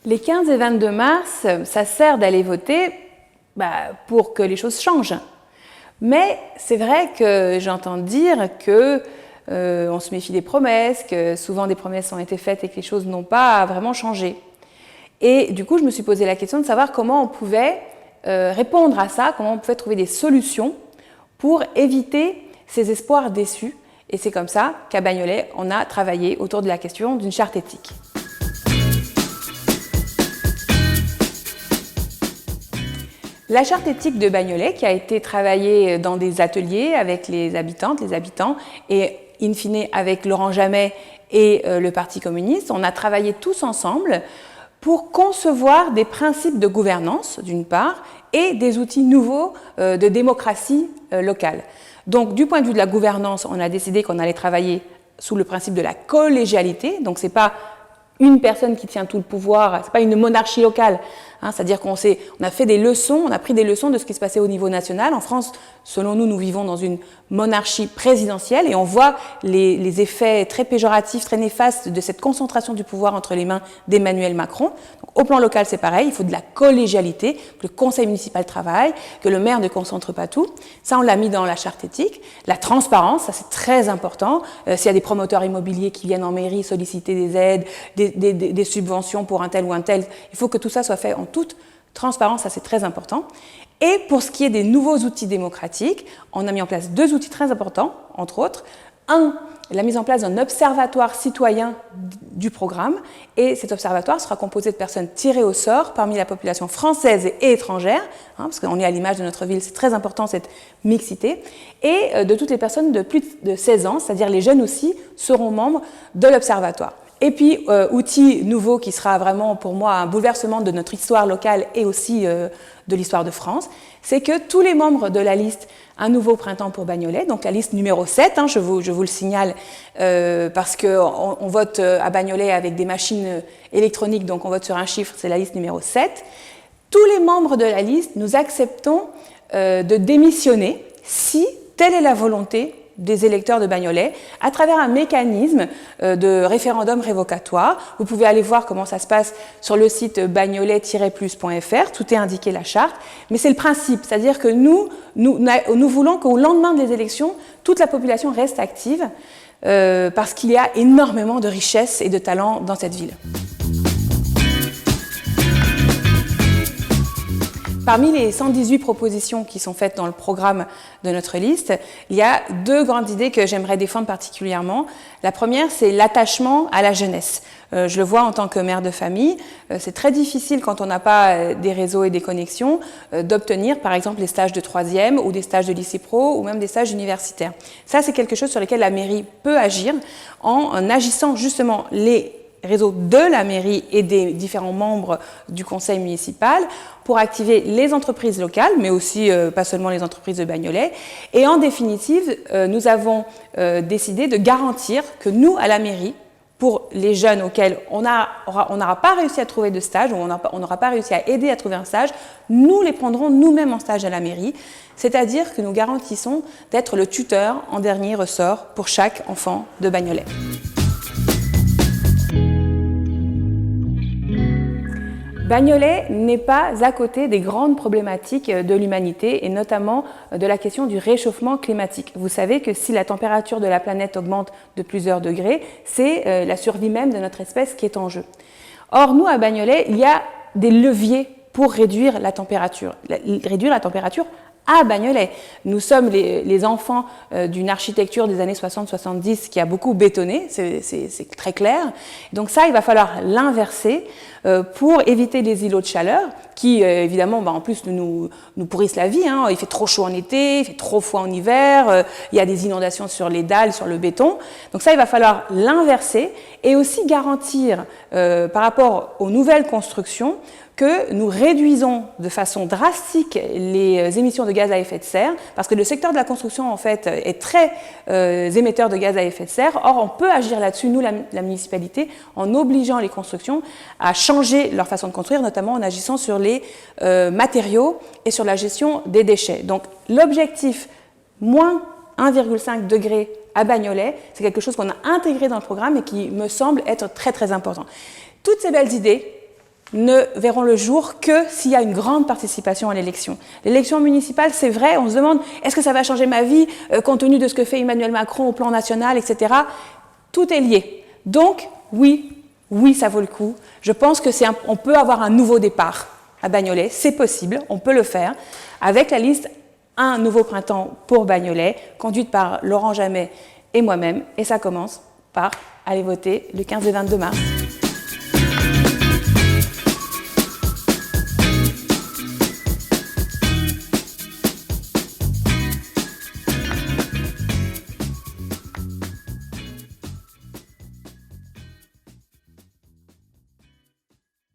Les 15 et 22 mars, ça sert d'aller voter pour que les choses changent. Mais c'est vrai que j'entends dire que on se méfie des promesses, que souvent des promesses ont été faites et que les choses n'ont pas vraiment changé. Et du coup, je me suis posé la question de savoir comment on pouvait répondre à ça, comment on pouvait trouver des solutions pour éviter ces espoirs déçus. Et c'est comme ça qu'à Bagnolet, on a travaillé autour de la question d'une charte éthique. La charte éthique de Bagnolet, qui a été travaillée dans des ateliers avec les habitantes, les habitants, et in fine avec Laurent Jamet et le Parti communiste, on a travaillé tous ensemble pour concevoir des principes de gouvernance, d'une part, et des outils nouveaux de démocratie locale. Donc, du point de vue de la gouvernance, on a décidé qu'on allait travailler sous le principe de la collégialité, donc c'est pas une personne qui tient tout le pouvoir, c'est pas une monarchie locale, c'est-à-dire qu'on a fait des leçons, on a pris des leçons de ce qui se passait au niveau national. En France, selon nous, nous vivons dans une monarchie présidentielle et on voit les effets très péjoratifs, très néfastes de cette concentration du pouvoir entre les mains d'Emmanuel Macron. Donc, au plan local, c'est pareil, il faut de la collégialité, que le conseil municipal travaille, que le maire ne concentre pas tout. Ça, on l'a mis dans la charte éthique. La transparence, ça c'est très important. S'il y a des promoteurs immobiliers qui viennent en mairie solliciter des aides, des subventions pour un tel ou un tel, il faut que tout ça soit fait en toute transparence, ça c'est très important. Et pour ce qui est des nouveaux outils démocratiques, on a mis en place deux outils très importants, entre autres. Un, la mise en place d'un observatoire citoyen du programme, et cet observatoire sera composé de personnes tirées au sort parmi la population française et étrangère, parce qu'on est à l'image de notre ville, c'est très important cette mixité, et de toutes les personnes de plus de 16 ans, c'est-à-dire les jeunes aussi, seront membres de l'observatoire. Et puis, outil nouveau qui sera vraiment pour moi un bouleversement de notre histoire locale et aussi de l'histoire de France, c'est que tous les membres de la liste Un nouveau printemps pour Bagnolet, donc la liste numéro 7, je vous le signale, parce qu'on vote à Bagnolet avec des machines électroniques, donc on vote sur un chiffre, c'est la liste numéro 7. Tous les membres de la liste, nous acceptons de démissionner si telle est la volonté des électeurs de Bagnolet, à travers un mécanisme de référendum révocatoire. Vous pouvez aller voir comment ça se passe sur le site bagnolet-plus.fr, tout est indiqué la charte, mais c'est le principe, c'est-à-dire que nous voulons qu'au lendemain des élections, toute la population reste active, parce qu'il y a énormément de richesses et de talents dans cette ville. Parmi les 118 propositions qui sont faites dans le programme de notre liste, il y a deux grandes idées que j'aimerais défendre particulièrement. La première, c'est l'attachement à la jeunesse. Je le vois en tant que mère de famille, c'est très difficile quand on n'a pas des réseaux et des connexions d'obtenir par exemple les stages de 3e ou des stages de lycée pro ou même des stages universitaires. Ça, c'est quelque chose sur lequel la mairie peut agir en agissant justement les réseaux de la mairie et des différents membres du conseil municipal pour activer les entreprises locales, mais aussi pas seulement les entreprises de Bagnolet. Et en définitive, nous avons décidé de garantir que nous, à la mairie, pour les jeunes auxquels on n'aura pas réussi à trouver de stage ou on n'aura pas réussi à aider à trouver un stage, nous les prendrons nous-mêmes en stage à la mairie, c'est-à-dire que nous garantissons d'être le tuteur en dernier ressort pour chaque enfant de Bagnolet. Bagnolet n'est pas à côté des grandes problématiques de l'humanité et notamment de la question du réchauffement climatique. Vous savez que si la température de la planète augmente de plusieurs degrés, c'est la survie même de notre espèce qui est en jeu. Or, nous, à Bagnolet, il y a des leviers pour réduire la température à Bagnolet. Nous sommes les enfants d'une architecture des années 60-70 qui a beaucoup bétonné, c'est très clair. Donc ça, il va falloir l'inverser pour éviter les îlots de chaleur qui, évidemment, en plus nous pourrissent la vie. Il fait trop chaud en été, il fait trop froid en hiver, il y a des inondations sur les dalles, sur le béton. Donc ça, il va falloir l'inverser et aussi garantir, par rapport aux nouvelles constructions, que nous réduisons de façon drastique les émissions de gaz à effet de serre, parce que le secteur de la construction, en fait, est très émetteur de gaz à effet de serre. Or, on peut agir là-dessus, nous, la municipalité, en obligeant les constructions à changer leur façon de construire, notamment en agissant sur les matériaux et sur la gestion des déchets. Donc, l'objectif, moins 1,5 degré à Bagnolet, c'est quelque chose qu'on a intégré dans le programme et qui me semble être très, très important. Toutes ces belles idées, ne verront le jour que s'il y a une grande participation à l'élection. L'élection municipale, c'est vrai, on se demande est-ce que ça va changer ma vie compte tenu de ce que fait Emmanuel Macron au plan national, etc. Tout est lié. Donc, oui, ça vaut le coup. Je pense que on peut avoir un nouveau départ à Bagnolet, c'est possible, on peut le faire, avec la liste Un nouveau printemps pour Bagnolet, conduite par Laurent Jamet et moi-même, et ça commence par aller voter le 15 et 22 mars.